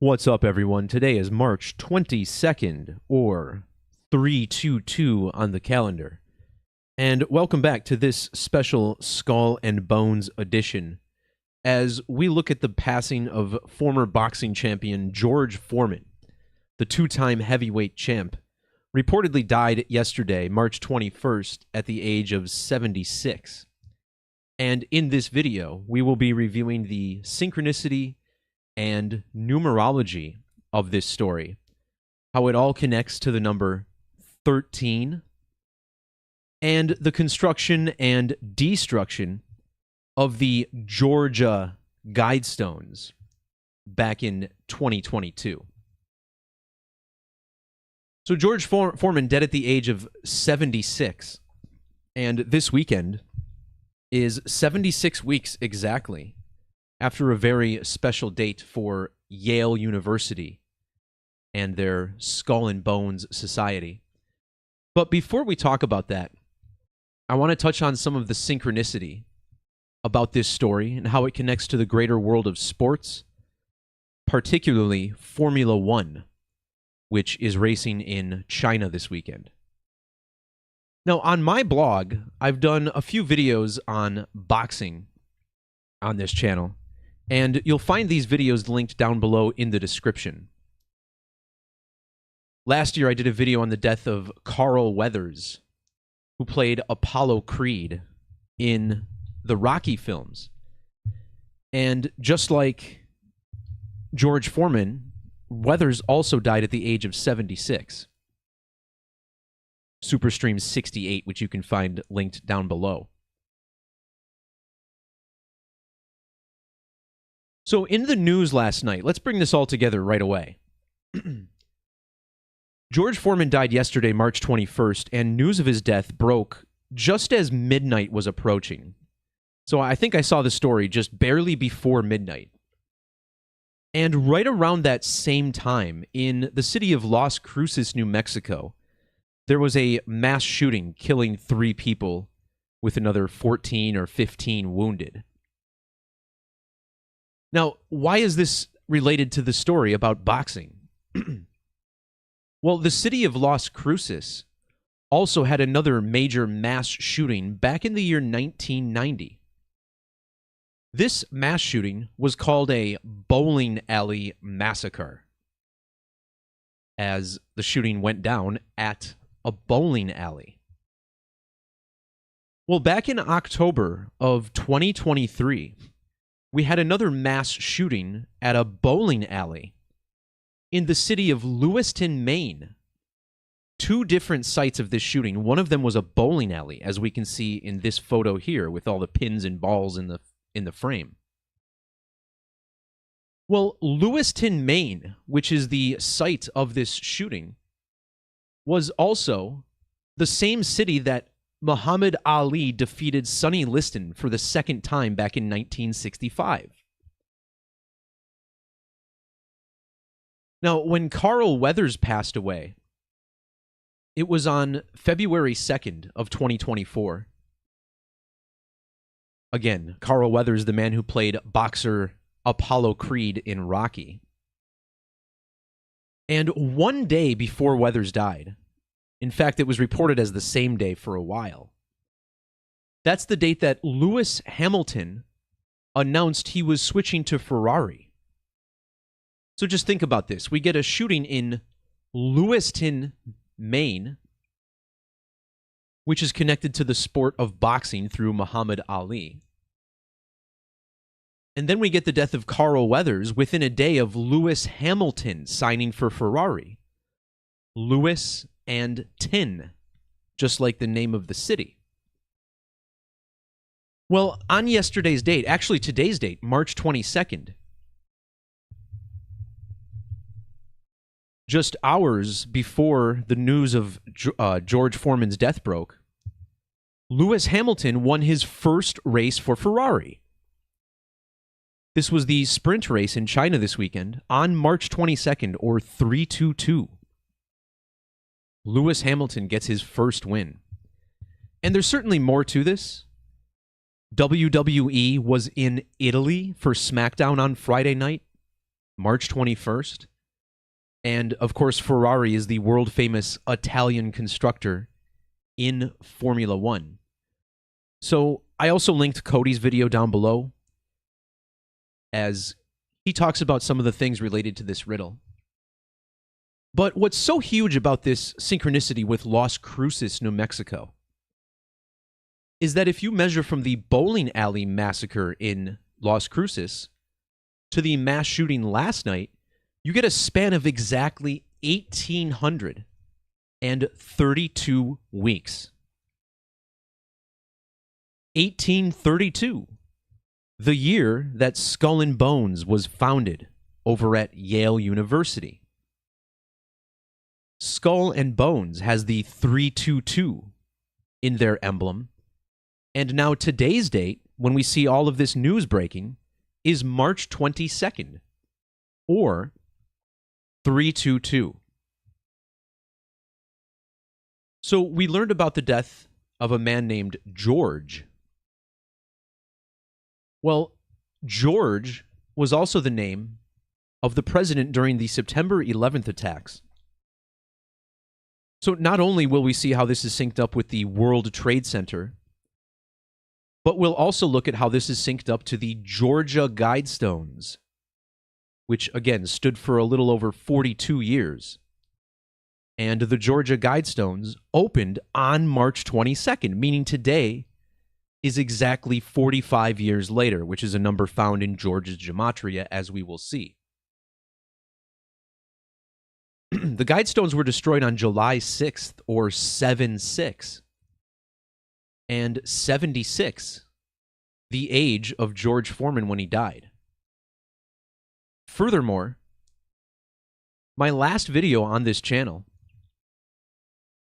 What's up, everyone? Today is March 22nd, or 322 on the calendar. And welcome back to this special Skull and Bones edition as we look at the passing of former boxing champion George Foreman, the two-time heavyweight champ, reportedly died yesterday, March 21st, at the age of 76. And in this video, we will be reviewing the synchronicity and numerology of this story, how it all connects to the number 13, and the construction and destruction of the GEORGIA Guidestones back in 2022. So George Foreman dead at the age of 76, and this weekend is 76 weeks exactly after a very special date for Yale University and their Skull and Bones Society. But before we talk about that, I want to touch on some of the synchronicity about this story and how it connects to the greater world of sports, particularly Formula One, which is racing in China this weekend. Now, on my blog, I've done a few videos on boxing on this channel, and you'll find these videos linked down below in the description. Last year, I did a video on the death of Carl Weathers, who played Apollo Creed in the Rocky films. And just like George Foreman, Weathers also died at the age of 76. Superstream 68, which you can find linked down below. So in the news last night, let's bring this all together right away. George Foreman died yesterday, March 21st, and news of his death broke just as midnight was approaching. So I think I saw the story just barely before midnight. And right around that same time, in the city of Las Cruces, New Mexico, there was a mass shooting killing 3 people with another 14 or 15 wounded. Now, why is this related to the story about boxing? Well, the city of Las Cruces also had another major mass shooting back in the year 1990. This mass shooting was called a bowling alley massacre, as the shooting went down at a bowling alley. Well, back in October of 2023, we had another mass shooting at a bowling alley in the city of Lewiston, Maine. 2 different sites of this shooting. One of them was a bowling alley, as we can see in this photo here with all the pins and balls in the frame. Well, Lewiston, Maine, which is the site of this shooting, was also the same city that Muhammad Ali defeated Sonny Liston for the second time back in 1965. Now, when Carl Weathers passed away, it was on February 2nd of 2024. Again, Carl Weathers, the man who played boxer Apollo Creed in Rocky. And one day before Weathers died, in fact, it was reported as the same day for a while, that's the date that Lewis Hamilton announced he was switching to Ferrari. So just think about this. We get a shooting in Lewiston, Maine, which is connected to the sport of boxing through Muhammad Ali. And then we get the death of Carl Weathers within a day of Lewis Hamilton signing for Ferrari. Lewis and Tin, just like the name of the city. Well, on yesterday's date, actually today's date, March 22nd, just hours before the news of George Foreman's death broke, Lewis Hamilton won his first race for Ferrari. This was the sprint race in China this weekend on March 22nd, or 322. Lewis Hamilton gets his first win. And there's certainly more to this. WWE was in Italy for SmackDown on Friday night. March 21st. And, of course, Ferrari is the world-famous Italian constructor in Formula One. So I also linked Cody's video down below as he talks about some of the things related to this riddle. But what's so huge about this synchronicity with Las Cruces, New Mexico, is that if you measure from the bowling alley massacre in Las Cruces to the mass shooting last night, you get a span of exactly 1,832 weeks. 1832, the year that Skull and Bones was founded over at Yale University. Skull and Bones has the 322 in their emblem, and now today's date, when we see all of this news breaking, is March 22nd, or 322. So we learned about the death of a man named George. Well, George was also the name of the president during the September 11th attacks. So not only will we see how this is synced up with the World Trade Center, but we'll also look at how this is synced up to the GEORGIA Guidestones, which, again, stood for a little over 42 years. And the GEORGIA Guidestones opened on March 22nd, meaning today is exactly 45 years later, which is a number found in Georgia's Gematria, as we will see. The Guidestones were destroyed on July 6th, or 7-6. And 76, the age of George Foreman when he died. Furthermore, my last video on this channel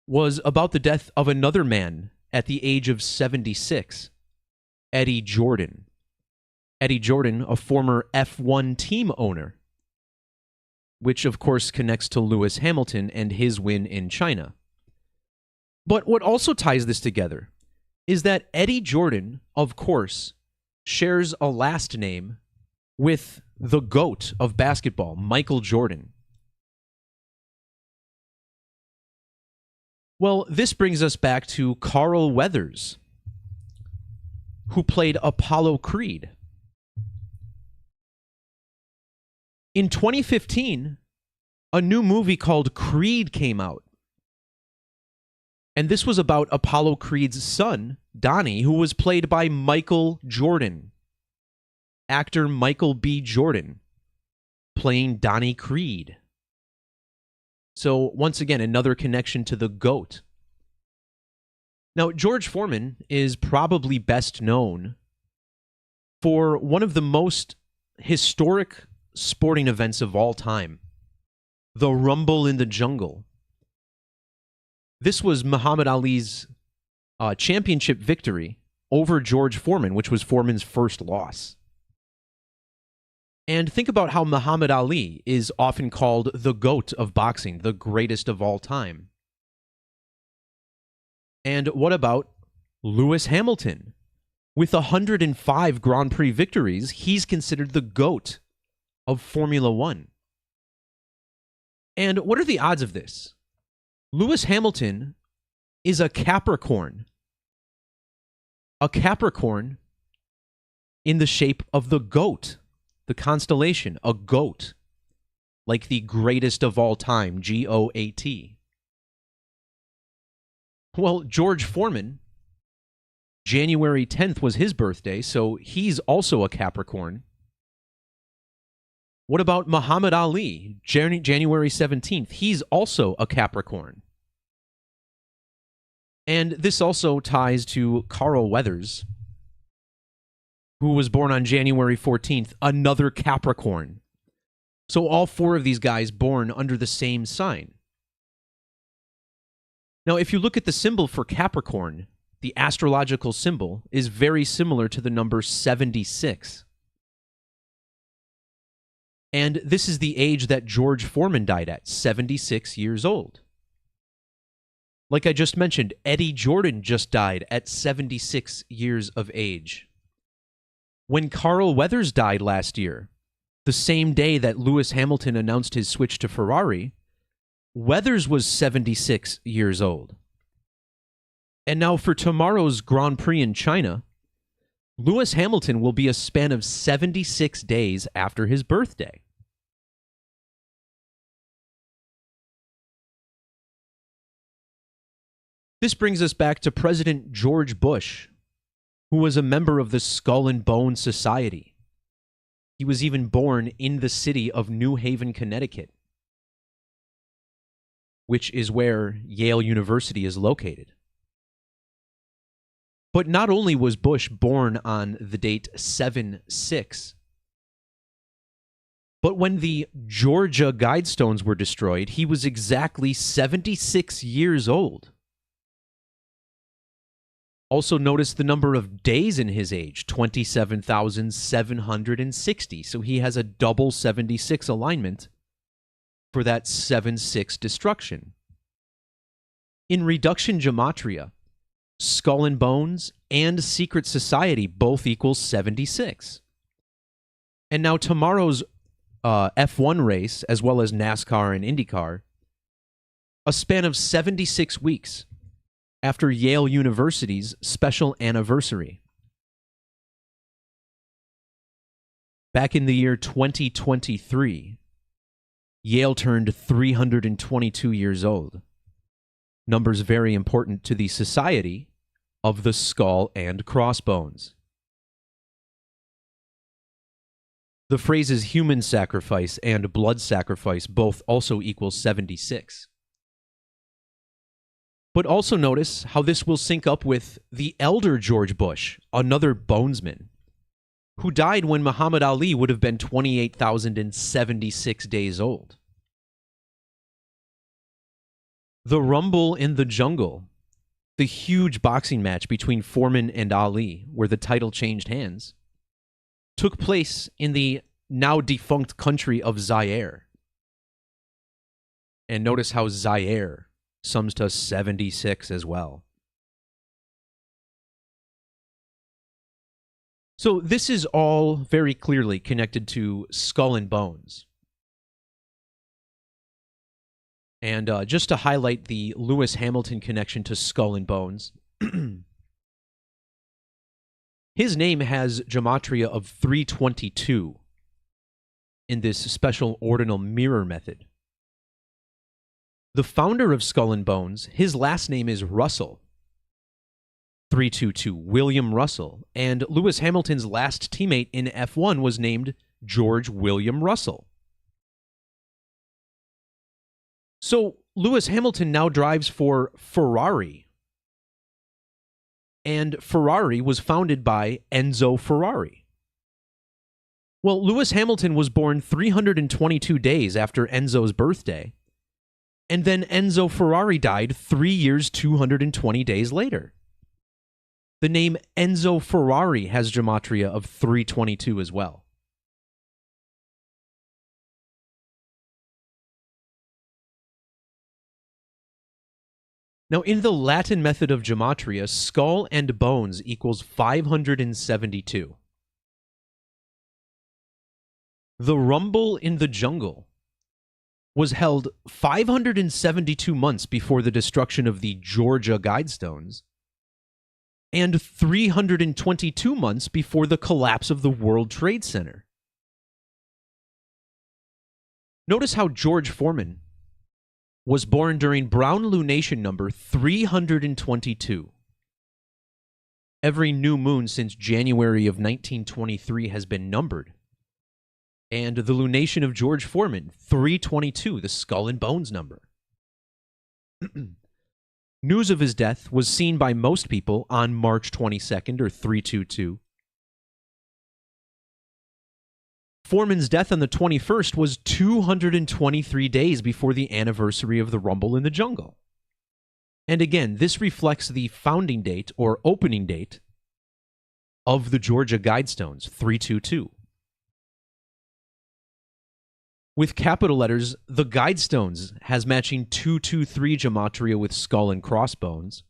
was about the death of another man at the age of 76, Eddie Jordan. Eddie Jordan, a former F1 team owner, which of course connects to Lewis Hamilton and his win in China. But what also ties this together is that Eddie Jordan, of course, shares a last name with the GOAT of basketball, Michael Jordan. Well, this brings us back to Carl Weathers, who played Apollo Creed. In 2015, a new movie called Creed came out. And this was about Apollo Creed's son, Donnie, who was played by Michael Jordan. Actor Michael B. Jordan, playing Donnie Creed. So, once again, another connection to the GOAT. Now, George Foreman is probably best known for one of the most historic sporting events of all time, the Rumble in the Jungle. This was Muhammad Ali's championship victory over George Foreman, which was Foreman's first loss. And think about how Muhammad Ali is often called the GOAT of boxing, the greatest of all time. And what about Lewis Hamilton? With 105 Grand Prix victories, he's considered the GOAT of Formula One. And what are the odds of this? Lewis Hamilton is a Capricorn. A Capricorn in the shape of the goat, the constellation, a goat, like the greatest of all time, G-O-A-T. Well, George Foreman, January 10th was his birthday, so he's also a Capricorn. What about Muhammad Ali, January 17th? He's also a Capricorn. And this also ties to Carl Weathers, who was born on January 14th, another Capricorn. So all four of these guys born under the same sign. Now, if you look at the symbol for Capricorn, the astrological symbol is very similar to the number 76. And this is the age that George Foreman died at, 76 years old. Like I just mentioned, Eddie Jordan just died at 76 years of age. When Carl Weathers died last year, the same day that Lewis Hamilton announced his switch to Ferrari, Weathers was 76 years old. And now for tomorrow's Grand Prix in China, Lewis Hamilton will be a span of 76 days after his birthday. This brings us back to President George Bush, who was a member of the Skull and Bone Society. He was even born in the city of New Haven, Connecticut, which is where Yale University is located. But not only was Bush born on the date 7/6, but when the Georgia Guidestones were destroyed, he was exactly 76 years old. Also notice the number of days in his age, 27,760. So he has a double 76 alignment for that 7/6 destruction. In reduction gematria, Skull and Bones and Secret Society both equal 76. And now tomorrow's F1 race, as well as NASCAR and IndyCar, a span of 76 weeks after Yale University's special anniversary. Back in the year 2023, Yale turned 322 years old. Numbers very important to the Society of the Skull and Crossbones. The phrases human sacrifice and blood sacrifice both also equal 76. But also notice how this will sync up with the elder George Bush, another bonesman, who died when Muhammad Ali would have been 28,076 days old. The Rumble in the Jungle, the huge boxing match between Foreman and Ali, where the title changed hands, took place in the now defunct country of Zaire. And notice how Zaire sums to 76 as well. So this is all very clearly connected to Skull and Bones. And just to highlight the Lewis Hamilton connection to Skull and Bones, his name has gematria of 322 in this special ordinal mirror method. The founder of Skull and Bones, his last name is Russell, 322, William Russell, and Lewis Hamilton's last teammate in F1 was named George William Russell. So Lewis Hamilton now drives for Ferrari, and Ferrari was founded by Enzo Ferrari. Well, Lewis Hamilton was born 322 days after Enzo's birthday, and then Enzo Ferrari died 3 years, 220 days later. The name Enzo Ferrari has gematria of 322 as well. Now, in the Latin method of gematria, Skull and Bones equals 572. The Rumble in the Jungle was held 572 months before the destruction of the Georgia Guidestones and 322 months before the collapse of the World Trade Center. Notice how George Foreman was born during Brown lunation number 322. Every new moon since January of 1923 has been numbered. And the lunation of George Foreman, 322, the Skull and Bones number. News of his death was seen by most people on March 22nd, or 322. Foreman's death on the 21st was 223 days before the anniversary of the Rumble in the Jungle. And again, this reflects the founding date, or opening date, of the Georgia Guidestones, 322. With capital letters, the Guidestones has matching 223 gematria with Skull and Crossbones.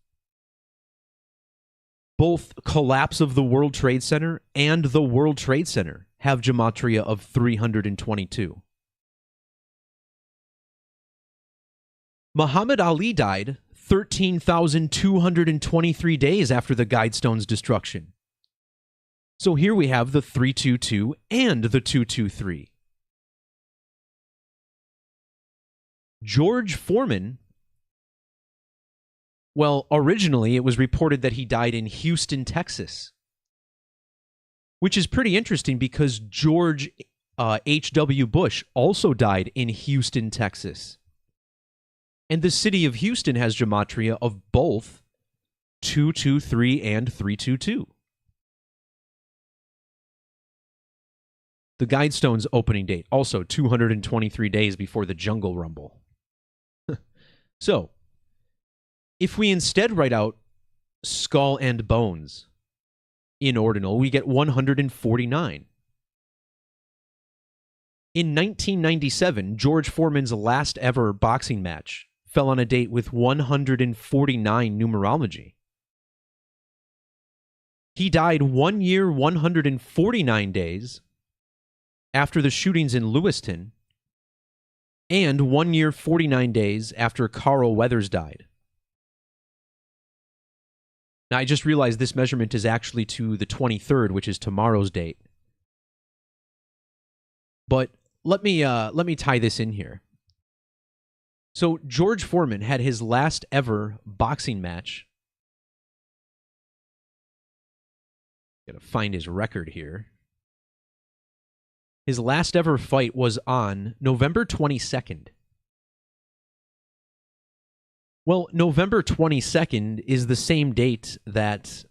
Both collapse of the World Trade Center and the World Trade Center have Gematria of 322. Muhammad Ali died 13,223 days after the Guidestones' destruction. So here we have the 322 and the 223. George Foreman, well, originally it was reported that he died in Houston, Texas, which is pretty interesting because George H.W. Bush also died in Houston, Texas. And the city of Houston has Gematria of both 223 and 322. The Guidestones opening date, also 223 days before the Jungle Rumble. So, if we instead write out Skull and Bones in ordinal, we get 149. In 1997, George Foreman's last ever boxing match fell on a date with 149 numerology. He died 1 year, 149 days after the shootings in Lewiston, and 1 year, 49 days after Carl Weathers died. Now, I just realized this measurement is actually to the 23rd, which is tomorrow's date. But let me tie this in here. So George Foreman had his last ever boxing match. Gotta find his record here. His last ever fight was on November 22nd. Well, November 22nd is the same date that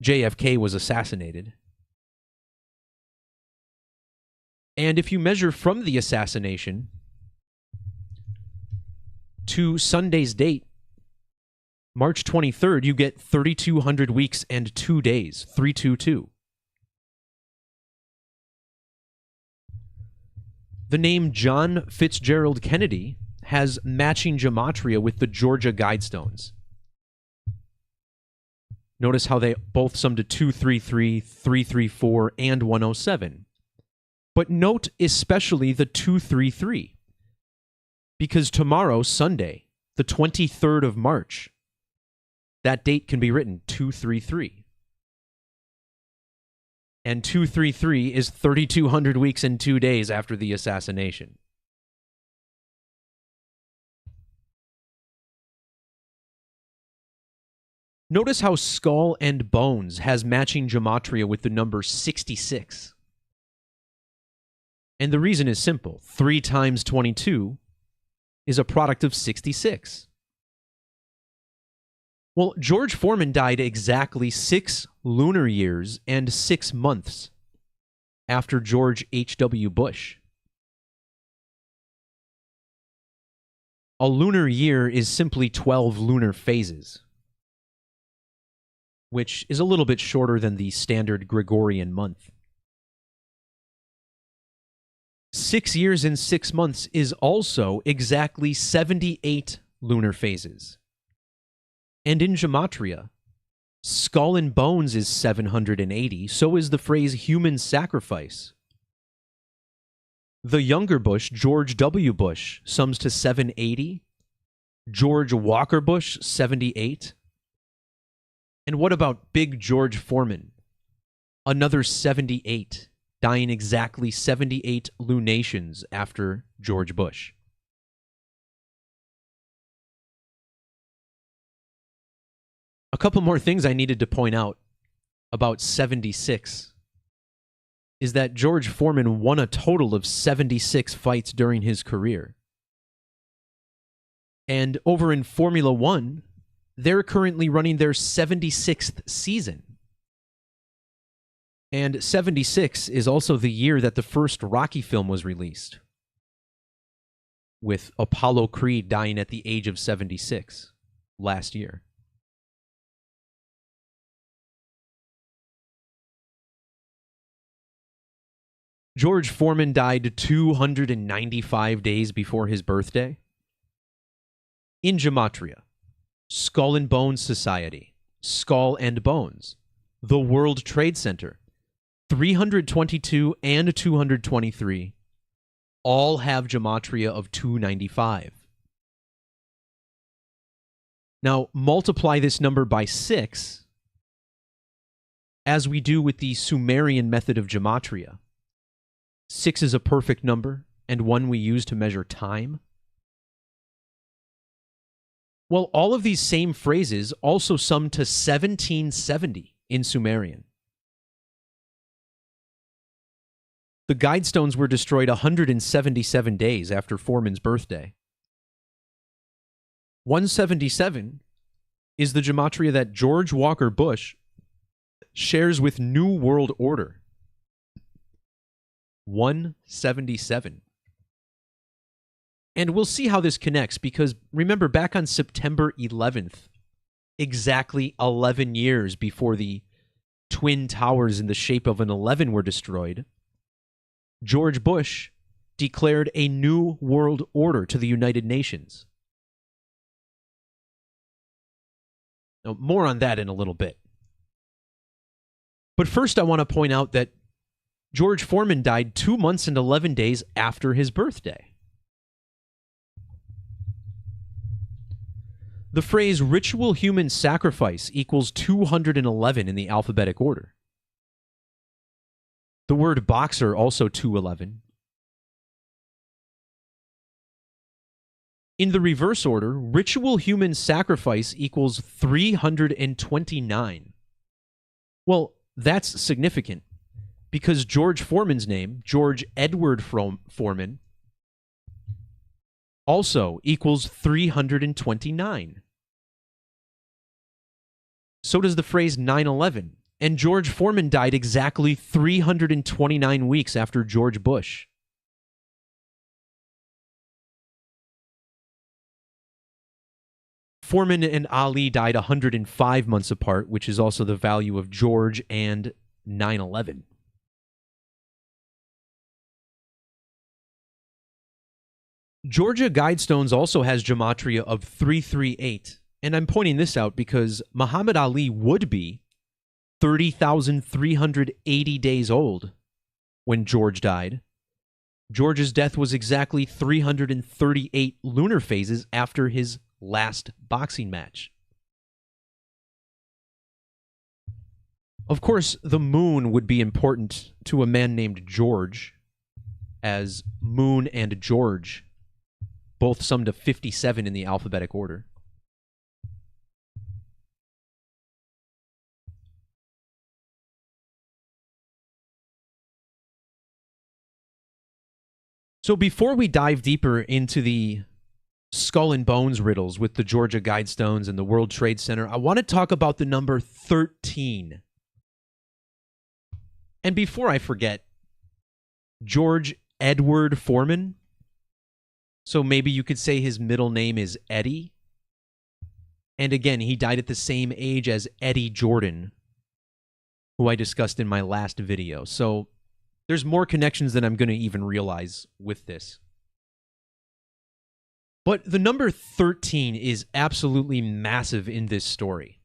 JFK was assassinated. And if you measure from the assassination to Sunday's date, March 23rd, you get 3,200 weeks and 2 days, 322. The name John Fitzgerald Kennedy has matching gematria with the Georgia Guidestones. Notice how they both sum to 233, 334, and 107. But note especially the 233, because tomorrow, Sunday, the 23rd of March, that date can be written 233. And 233 is 3,200 weeks and 2 days after the assassination. Notice how Skull and Bones has matching gematria with the number 66. And the reason is simple. 3 times 22 is a product of 66. Well, George Foreman died exactly 6 lunar years and 6 months after George H.W. Bush. A lunar year is simply 12 lunar phases, which is a little bit shorter than the standard Gregorian month. 6 years and 6 months is also exactly 78 lunar phases. And in Gematria, Skull and Bones is 780, so is the phrase human sacrifice. The younger Bush, George W. Bush, sums to 780. George Walker Bush, 78. And what about Big George Foreman? Another 78, dying exactly 78 lunations after George Bush. A couple more things I needed to point out about 76 is that George Foreman won a total of 76 fights during his career. And over in Formula One, they're currently running their 76th season. And 76 is also the year that the first Rocky film was released, with Apollo Creed dying at the age of 76 last year. George Foreman died 295 days before his birthday. In Gematria, Skull and Bones Society, Skull and Bones, the World Trade Center, 322 and 223 all have gematria of 295. Now, multiply this number by 6, as we do with the Sumerian method of gematria. 6 is a perfect number, and one we use to measure time. Well, all of these same phrases also sum to 1770 in Sumerian. The Guidestones were destroyed 177 days after Foreman's birthday. 177 is the gematria that George Walker Bush shares with New World Order. 177. And we'll see how this connects, because remember, back on September 11th, exactly 11 years before the Twin Towers in the shape of an 11 were destroyed, George Bush declared a new world order to the United Nations. Now, more on that in a little bit. But first, I want to point out that George Foreman died 2 months and 11 days after his birthday. The phrase ritual human sacrifice equals 211 in the alphabetic order. The word boxer also 211. In the reverse order, ritual human sacrifice equals 329. Well, that's significant, because George Foreman's name, George Edward Foreman, also equals 329. So does the phrase 9/11, and George Foreman died exactly 329 weeks after George Bush. Foreman and Ali died 105 months apart, which is also the value of George and 9/11. Georgia Guidestones also has gematria of 338, and I'm pointing this out because Muhammad Ali would be 30,380 days old when George died. George's death was exactly 338 lunar phases after his last boxing match. Of course, the moon would be important to a man named George, as Moon and George both sum to 57 in the alphabetic order. So before we dive deeper into the skull and bones riddles with the Georgia Guidestones and the World Trade Center, I want to talk about the number 13. And before I forget, George Edward Foreman, so maybe you could say his middle name is Eddie. And again, he died at the same age as Eddie Jordan, who I discussed in my last video. So there's more connections than I'm going to even realize with this. But the number 13 is absolutely massive in this story.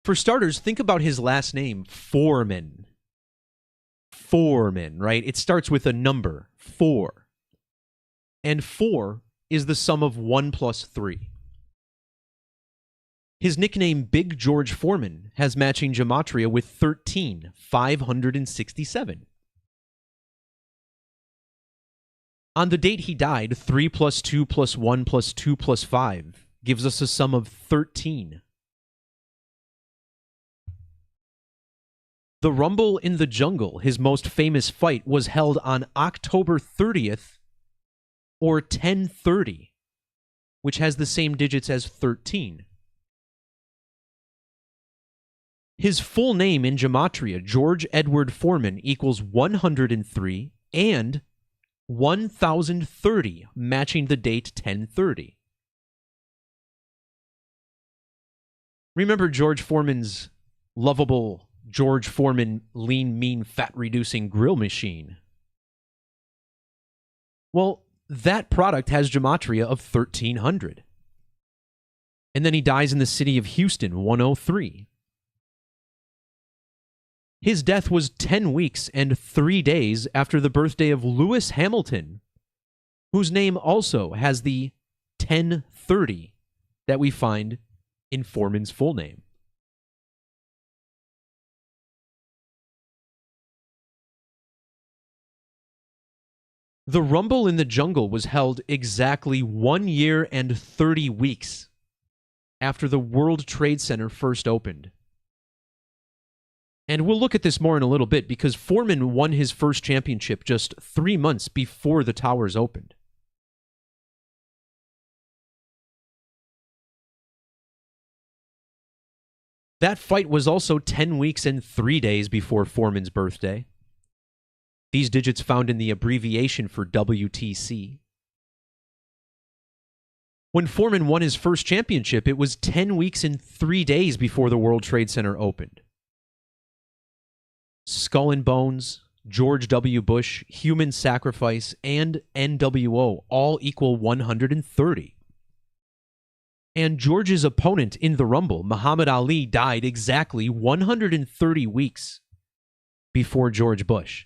For starters, think about his last name, Foreman. Foreman, right? It starts with a number, 4. And 4 is the sum of 1 plus 3. His nickname, Big George Foreman, has matching gematria with 13, 567. On the date he died, 3 plus 2 plus 1 plus 2 plus 5 gives us a sum of 13. The Rumble in the Jungle, his most famous fight, was held on October 30th, or 1030, which has the same digits as 13. His full name in gematria, George Edward Foreman, equals 103 and 1030, matching the date 1030. Remember George Foreman's lovable George Foreman lean, mean, fat-reducing grill machine? Well, that product has gematria of 1300. And then he dies in the city of Houston, 103. His death was 10 weeks and 3 days after the birthday of Lewis Hamilton, whose name also has the 1030 that we find in Foreman's full name. The Rumble in the Jungle was held exactly 1 year and 30 weeks after the World Trade Center first opened. And we'll look at this more in a little bit because Foreman won his first championship just 3 months before the towers opened. That fight was also 10 weeks and 3 days before Foreman's birthday. These digits found in the abbreviation for WTC. When Foreman won his first championship, it was 10 weeks and 3 days before the World Trade Center opened. Skull and Bones, George W. Bush, Human Sacrifice, and NWO all equal 130. And George's opponent in the Rumble, Muhammad Ali, died exactly 130 weeks before George Bush.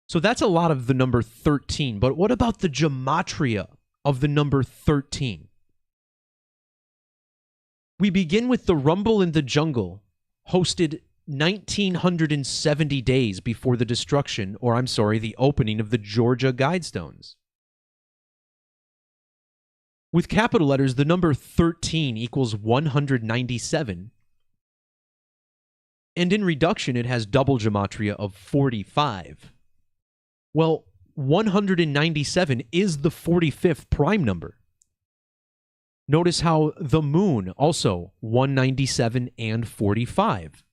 So that's a lot of the number 13, but what about the gematria of the number 13? We begin with the Rumble in the Jungle, hosted 1970 days before the destruction, the opening of the GEORGIA Guidestones. With capital letters, the number 13 equals 197, and in reduction, it has double gematria of 45. Well, 197 is the 45th prime number. Notice how the moon also 197 and 45.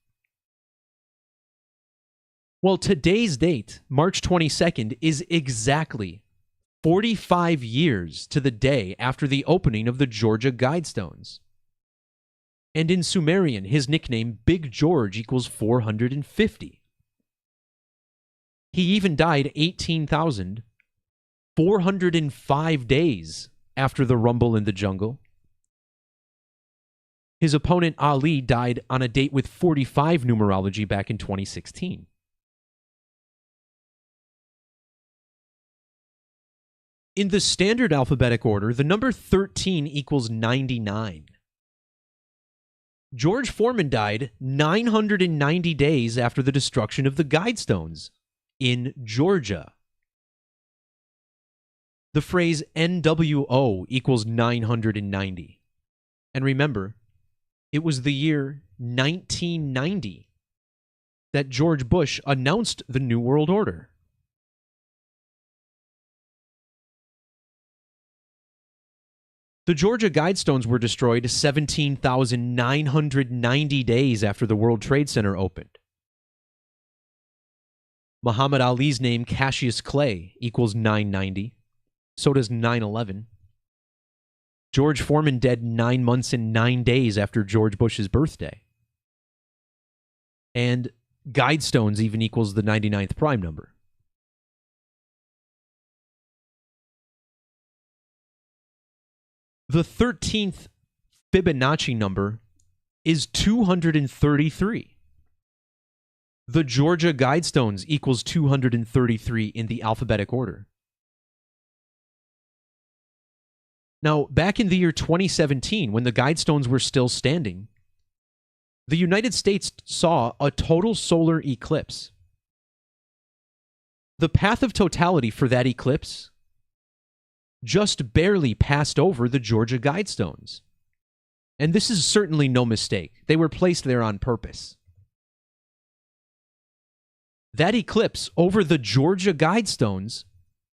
Well, today's date, March 22nd, is exactly 45 years to the day after the opening of the GEORGIA Guidestones. And in Sumerian, his nickname, Big George, equals 450. He even died 18,405 days after the Rumble in the Jungle. His opponent, Ali, died on a date with 45 numerology back in 2016. In the standard alphabetic order, the number 13 equals 99. George Foreman died 990 days after the destruction of the Guidestones in Georgia. The phrase NWO equals 990. And remember, it was the year 1990 that George Bush announced the New World Order. The GEORGIA Guidestones were destroyed 17,990 days after the World Trade Center opened. Muhammad Ali's name, Cassius Clay, equals 990. So does 9/11. George Foreman dead 9 months and 9 days after George Bush's birthday. And Guidestones even equals the 99th prime number. The 13th Fibonacci number is 233. The GEORGIA Guidestones equals 233 in the alphabetic order. Now, back in the year 2017, when the Guidestones were still standing, the United States saw a total solar eclipse. The path of totality for that eclipse just barely passed over the GEORGIA Guidestones. And this is certainly no mistake. They were placed there on purpose. That eclipse over the GEORGIA Guidestones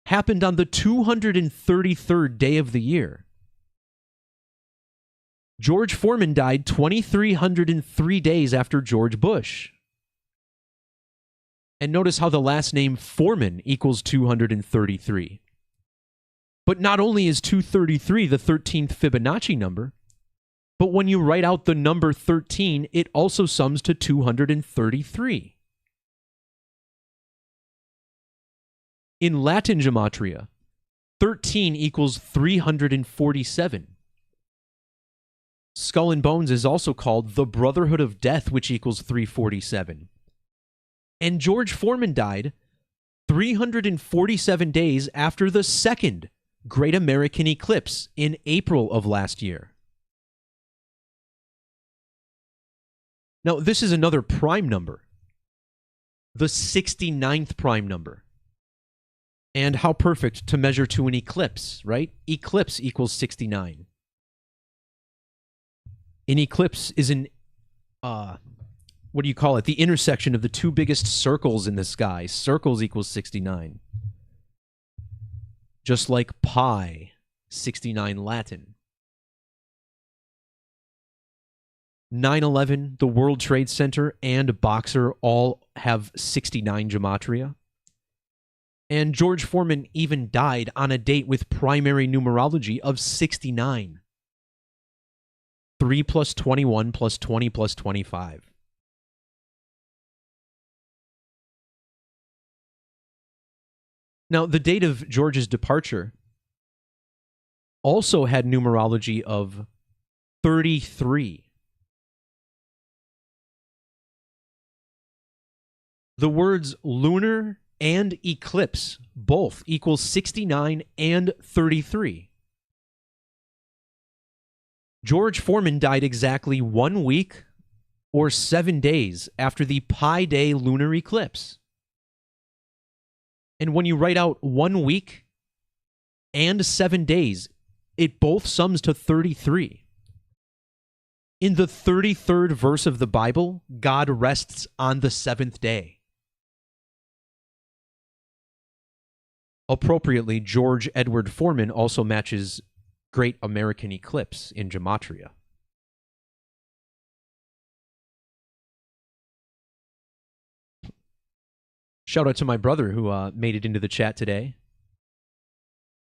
happened on the 233rd day of the year. George Foreman died 2,303 days after George Bush. And notice how the last name Foreman equals 233. But not only is 233 the 13th Fibonacci number, but when you write out the number 13, it also sums to 233. In Latin gematria, 13 equals 347. Skull and Bones is also called the Brotherhood of Death, which equals 347. And George Foreman died 347 days after the second Great American Eclipse in April of last year. Now, this is another prime number, the 69th prime number. And how perfect to measure to an eclipse, right? Eclipse equals 69. An eclipse is an, what do you call it? The intersection of the two biggest circles in the sky. Circles equals 69. Just like pi, 69 Latin. 9/11, the World Trade Center, and Boxer all have 69 Gematria. And George Foreman even died on a date with primary numerology of 69. 3 plus 21 plus 20 plus 25. Now, the date of George's departure also had numerology of 33. The words lunar and eclipse both equal 69 and 33. George Foreman died exactly 1 week or 7 days after the Pi Day lunar eclipse. And when you write out 1 week and 7 days, it both sums to 33. In the 33rd verse of the Bible, God rests on the 7th day. Appropriately, George Edward Foreman also matches Great American Eclipse in Gematria. Shout out to my brother who made it into the chat today.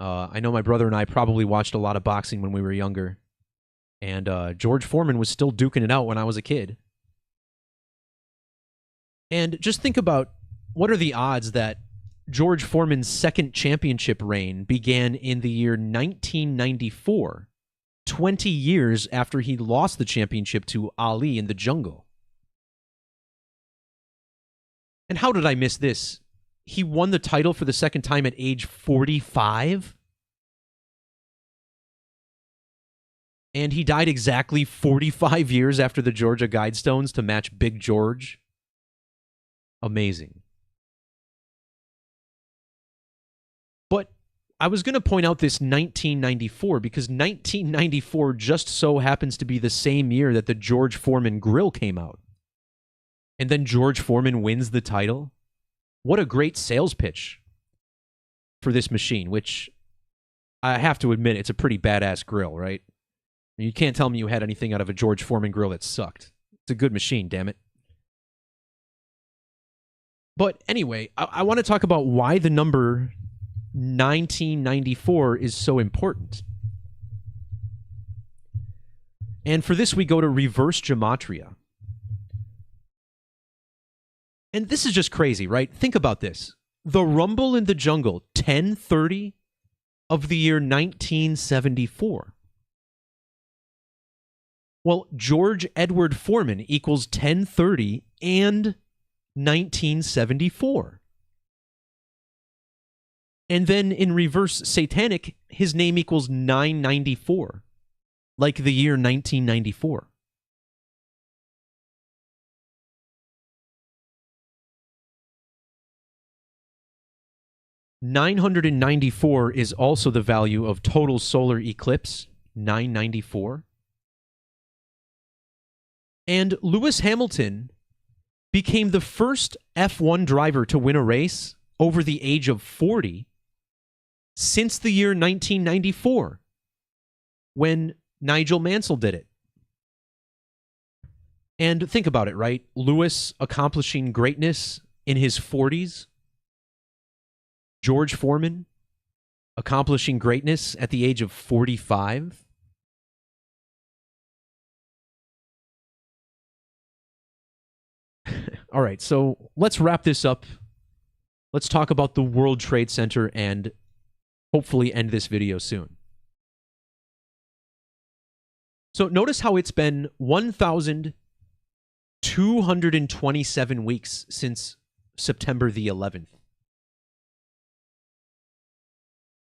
I know my brother and I probably watched a lot of boxing when we were younger. And George Foreman was still duking it out when I was a kid. And just think about what are the odds that George Foreman's second championship reign began in the year 1994, 20 years after he lost the championship to Ali in the jungle. And how did I miss this? He won the title for the second time at age 45? And he died exactly 45 years after the GEORGIA Guidestones to match Big George. Amazing. But I was going to point out this 1994 because 1994 just so happens to be the same year that the George Foreman grill came out. And then George Foreman wins the title. What a great sales pitch for this machine, which I have to admit, it's a pretty badass grill, right? You can't tell me you had anything out of a George Foreman grill that sucked. It's a good machine, damn it. But anyway, I want to talk about why the number 1994 is so important. And for this, we go to reverse Gematria. And this is just crazy, right? Think about this. The Rumble in the Jungle, 10/30 of the year 1974. Well, George Edward Foreman equals 10/30 and 1974. And then in reverse Satanic, his name equals 994, like the year 1994. $994 is also the value of total solar eclipse, 994. And Lewis Hamilton became the first F1 driver to win a race over the age of 40 since the year 1994, when Nigel Mansell did it. And think about it, right? Lewis accomplishing greatness in his 40s. George Foreman accomplishing greatness at the age of 45. All right, so let's wrap this up. Let's talk about the World Trade Center and hopefully end this video soon. So notice how it's been 1,227 weeks since September the 11th.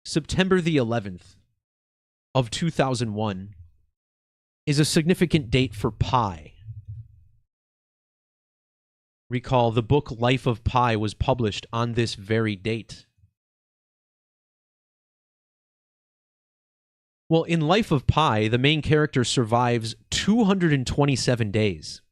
September the 11th of 2001 is a significant date for pi. Recall, the book Life of Pi was published on this very date. Well, in Life of Pi, the main character survives 227 days.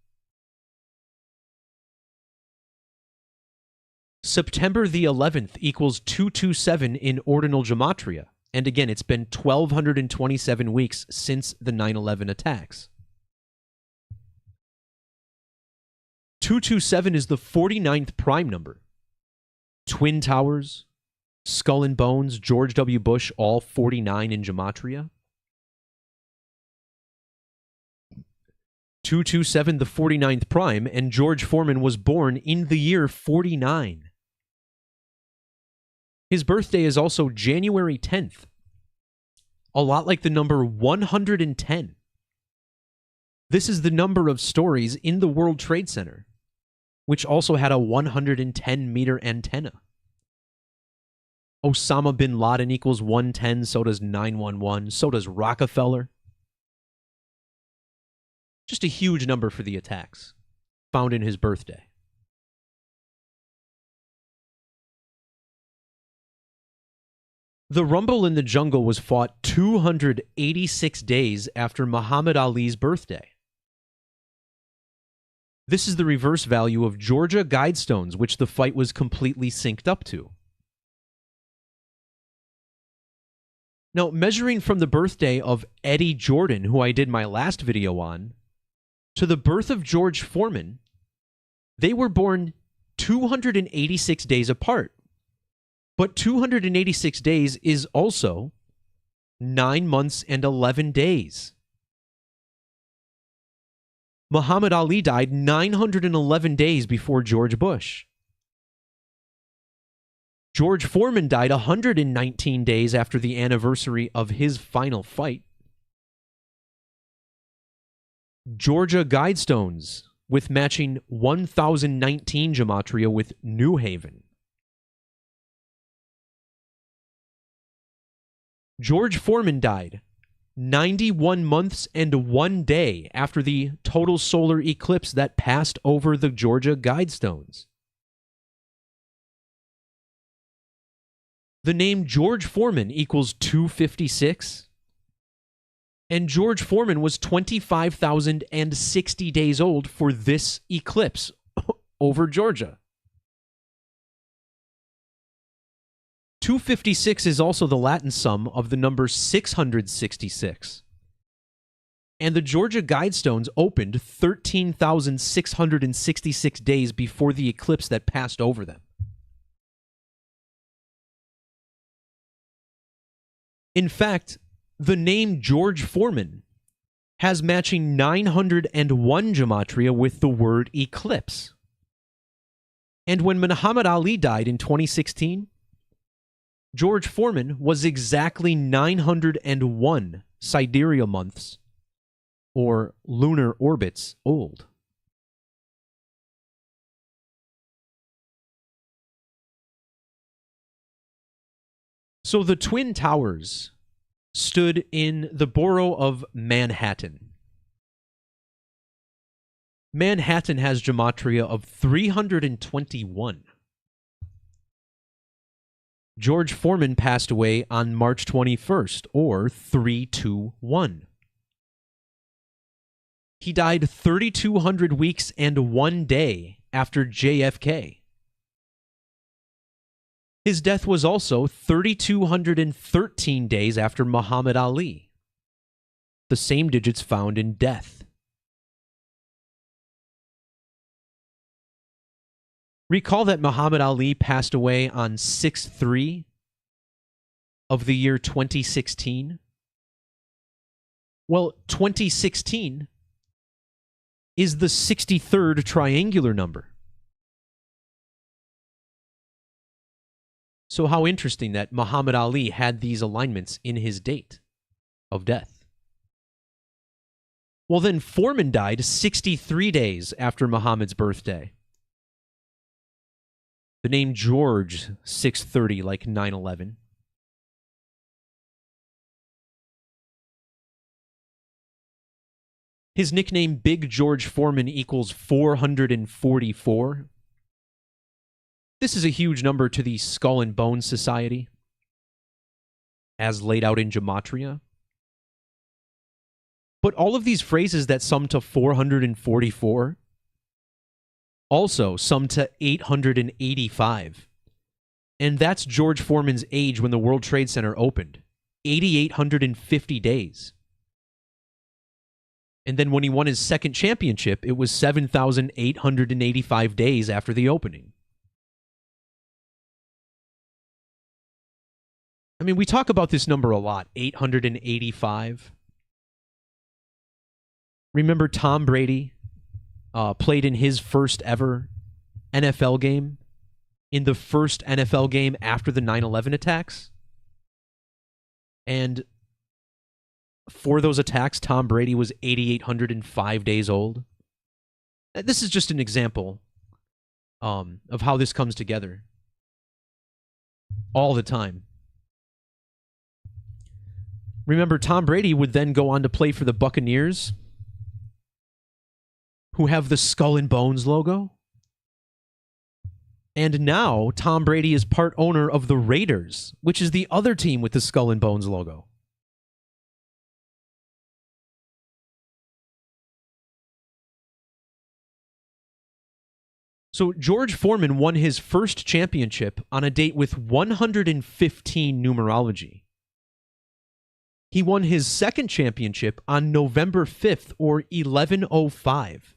September the 11th equals 227 in ordinal gematria. And again, it's been 1,227 weeks since the 9/11 attacks. 227 is the 49th prime number. Twin Towers, Skull and Bones, George W. Bush, all 49 in gematria. 227, the 49th prime, and George Foreman was born in the year 49. His birthday is also January 10th, a lot like the number 110. This is the number of stories in the World Trade Center, which also had a 110-meter antenna. Osama bin Laden equals 110, so does 911, so does Rockefeller. Just a huge number for the attacks, found in his birthday. The Rumble in the Jungle was fought 286 days after Muhammad Ali's birthday. This is the reverse value of GEORGIA Guidestones, which the fight was completely synced up to. Now, measuring from the birthday of Eddie Jordan, who I did my last video on, to the birth of George Foreman, they were born 286 days apart. But 286 days is also 9 months and 11 days. Muhammad Ali died 911 days before George Bush. George Foreman died 119 days after the anniversary of his final fight. GEORGIA Guidestones, with matching 1019 gematria with New Haven. George Foreman died 91 months and 1 day after the total solar eclipse that passed over the GEORGIA Guidestones. The name George Foreman equals 256, and George Foreman was 25,060 days old for this eclipse over Georgia. 256 is also the Latin sum of the number 666. And the GEORGIA Guidestones opened 13,666 days before the eclipse that passed over them. In fact, the name George Foreman has matching 901 gematria with the word eclipse. And when Muhammad Ali died in 2016, George Foreman was exactly 901 sidereal months, or lunar orbits, old. So the Twin Towers stood in the borough of Manhattan. Manhattan has gematria of 321. George Foreman passed away on March 21st, or 321. He died 3,200 weeks and 1 day after JFK. His death was also 3,213 days after Muhammad Ali, the same digits found in death. Recall that Muhammad Ali passed away on 6/3 of the year 2016. Well, 2016 is the 63rd triangular number. So how interesting that Muhammad Ali had these alignments in his date of death. Well, then Foreman died 63 days after Muhammad's birthday. The name George, 630, like 9/11. His nickname, Big George Foreman, equals 444. This is a huge number to the Skull and Bones Society, as laid out in Gematria. But all of these phrases that sum to 444 also sum to 885. And that's George Foreman's age when the World Trade Center opened. 8,850 days. And then when he won his second championship, it was 7,885 days after the opening. I mean, we talk about this number a lot, 885. Remember Tom Brady played in his first ever NFL game, in the first NFL game after the 9/11 attacks? And for those attacks, Tom Brady was 8,805 days old. This is just an example of how this comes together all the time. Remember, Tom Brady would then go on to play for the Buccaneers, who have the Skull and Bones logo. And now Tom Brady is part owner of the Raiders, which is the other team with the Skull and Bones logo. So George Foreman won his first championship on a date with 115 numerology. He won his second championship on November 5th, or 1105.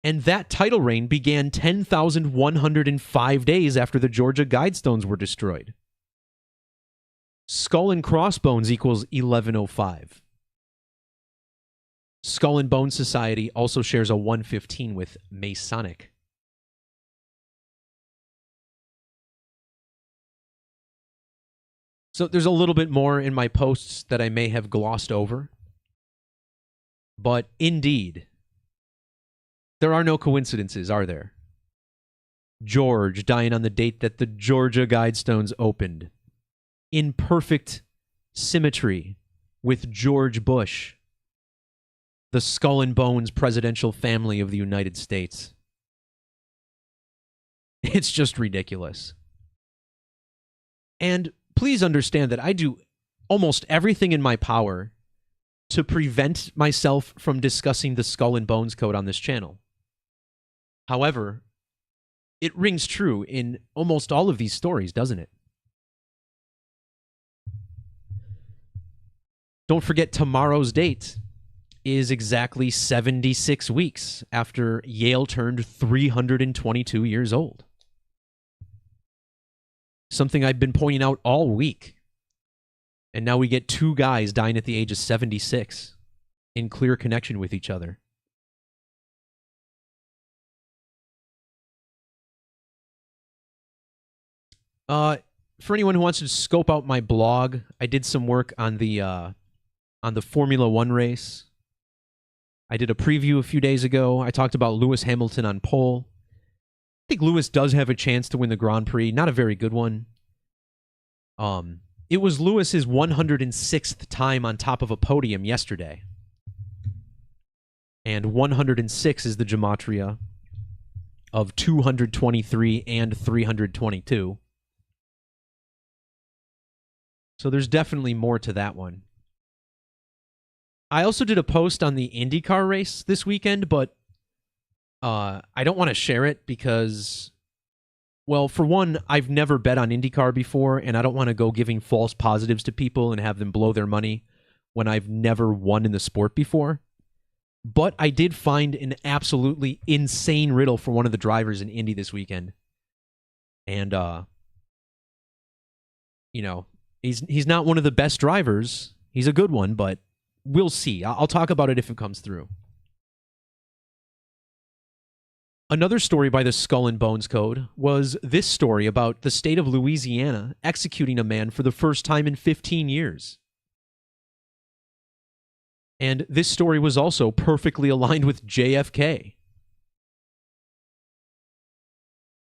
And that title reign began 10,105 days after the Georgia Guidestones were destroyed. Skull and Crossbones equals 1105. Skull and Bones Society also shares a 115 with Masonic. So there's a little bit more in my posts that I may have glossed over. But indeed, there are no coincidences, are there? George dying on the date that the Georgia Guidestones opened, in perfect symmetry with George Bush, the Skull and Bones presidential family of the United States. It's just ridiculous. And please understand that I do almost everything in my power to prevent myself from discussing the Skull and Bones Code on this channel. However, it rings true in almost all of these stories, doesn't it? Don't forget, tomorrow's date is exactly 76 weeks after Yale turned 322 years old. Something I've been pointing out all week. And now we get two guys dying at the age of 76 in clear connection with each other. For anyone who wants to scope out my blog, I did some work on the Formula One race. I did a preview a few days ago. I talked about Lewis Hamilton on pole. I think Lewis does have a chance to win the Grand Prix. Not a very good one. It was Lewis's 106th time on top of a podium yesterday. And 106 is the gematria of 223 and 322. So there's definitely more to that one. I also did a post on the IndyCar race this weekend, but I don't want to share it because, well, for one, I've never bet on IndyCar before, and I don't want to go giving false positives to people and have them blow their money when I've never won in the sport before. But I did find an absolutely insane riddle for one of the drivers in Indy this weekend. And, he's not one of the best drivers. He's a good one, but we'll see. I'll talk about it if it comes through. Another story by the Skull and Bones Code was this story about the state of Louisiana executing a man for the first time in 15 years. And this story was also perfectly aligned with JFK.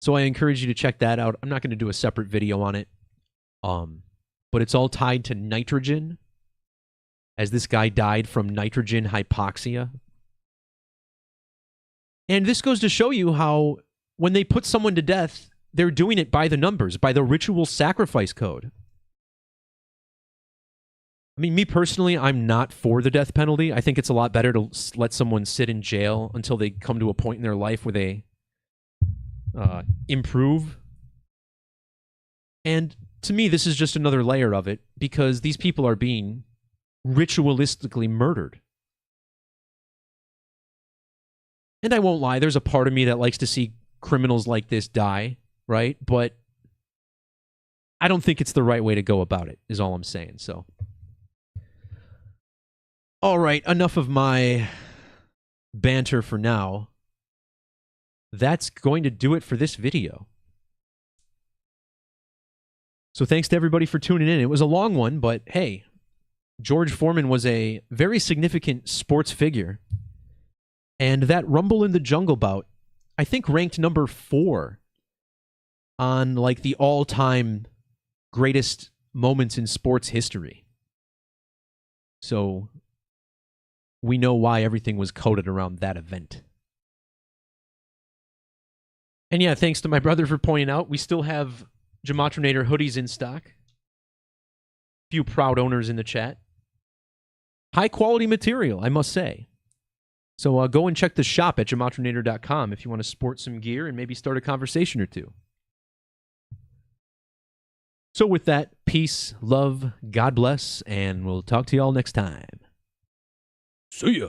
So I encourage you to check that out. I'm not going to do a separate video on it. But it's all tied to nitrogen, as this guy died from nitrogen hypoxia. And this goes to show you how when they put someone to death, they're doing it by the numbers, by the ritual sacrifice code. I mean, me personally, I'm not for the death penalty. I think it's a lot better to let someone sit in jail until they come to a point in their life where they improve. And to me, this is just another layer of it, because these people are being ritualistically murdered. And I won't lie, there's a part of me that likes to see criminals like this die, right? But I don't think it's the right way to go about it, is all I'm saying. So, all right, enough of my banter for now. That's going to do it for this video. So thanks to everybody for tuning in. It was a long one, but hey, George Foreman was a very significant sports figure. And that Rumble in the Jungle bout, I think, ranked number 4 on like the all-time greatest moments in sports history. So we know why everything was coded around that event. And yeah, thanks to my brother for pointing out, we still have Gematrinator hoodies in stock. Few proud owners in the chat. High quality material, I must say. So go and check the shop at gematrinator.com if you want to sport some gear and maybe start a conversation or two. So with that, peace, love, God bless, and we'll talk to y'all next time. See ya.